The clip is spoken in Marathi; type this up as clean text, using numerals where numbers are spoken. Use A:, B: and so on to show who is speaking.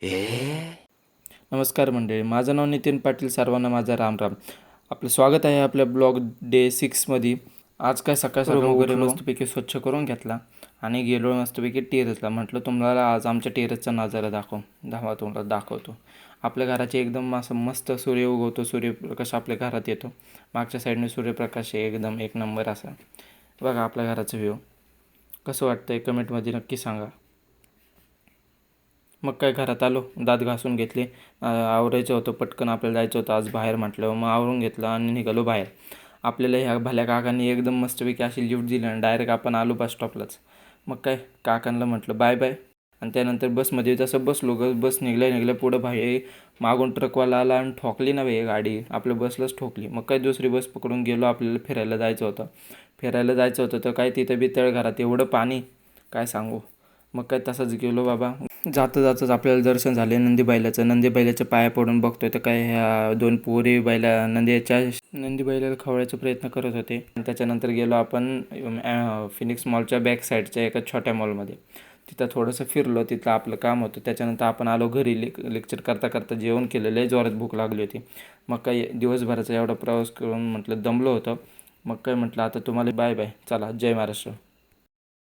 A: नमस्कार मंडळी, माझं नाव नितीन पाटील. सर्वांना माझा राम. आपलं स्वागत आहे आपल्या ब्लॉग डे 6मध्ये. आज काय सकाळ वगैरे मस्तपैकी स्वच्छ करून घेतला आणि गेलो मस्तपैकी टेरेसला. म्हटलं तुम्हाला आज आमच्या टेरेसचा नजारा तुम्हाला दाखवतो. आपल्या घराचे एकदम असं मस्त सूर्य उगवतो, सूर्यप्रकाश आपल्या घरात येतो. मागच्या साईडने सूर्यप्रकाश आहे, एकदम एक नंबर असा. बघा आपल्या घराचं व्ह्यू कसं वाटतं आहे कमेंटमध्ये नक्की सांगा. मग काय घरात आलो, दात घासून घेतले, आवरायचं होतं पटकन, आपल्याला जायचं होतं आज बाहेर. म्हटलं मग आवरून घेतलं आणि निघालो बाहेर. आपल्याला ह्या भल्या काकांनी एकदम मस्तपैकी अशी लिफ्ट दिली आणि डायरेक्ट आपण आलो बस स्टॉपलाच. मग काय काकांना म्हटलं बाय बाय आणि त्यानंतर बसमध्ये जसं बसलो, बस निघल्या पुढं बाहेर मागून ट्रकवाला आला आणि ठोकली ना बाई गाडी, आपल्या बसलाच ठोकली. मग काय दुसरी बस पकडून गेलो. आपल्याला फिरायला जायचं होतं तर काय तिथं बी तळघरात एवढं पाणी काय सांगू. मग काय तसंच गेलो बाबा. जाताच आपल्याला दर्शन झाले नंदी बैलाच्या पाया पडून बघतोय तर काय ह्या दोन पोरी नंदी बैलाला खवळायचा प्रयत्न करत होते. आणि त्याच्यानंतर गेलो आपण फिनिक्स मॉलच्या बॅक साईडच्या एका छोट्या मॉलमध्ये. तिथं थोडंसं फिरलो, तिथलं आपलं काम होतं. त्याच्यानंतर आपण आलो घरी. लेक्चर करता जेवण केलेलं आहे, जोरात भूक लागली होती. मग काही दिवसभराचा एवढा प्रवास करून म्हटलं दमलो होतं. मग काय म्हटलं आता तुम्हाला बाय बाय, चला जय महाराष्ट्र.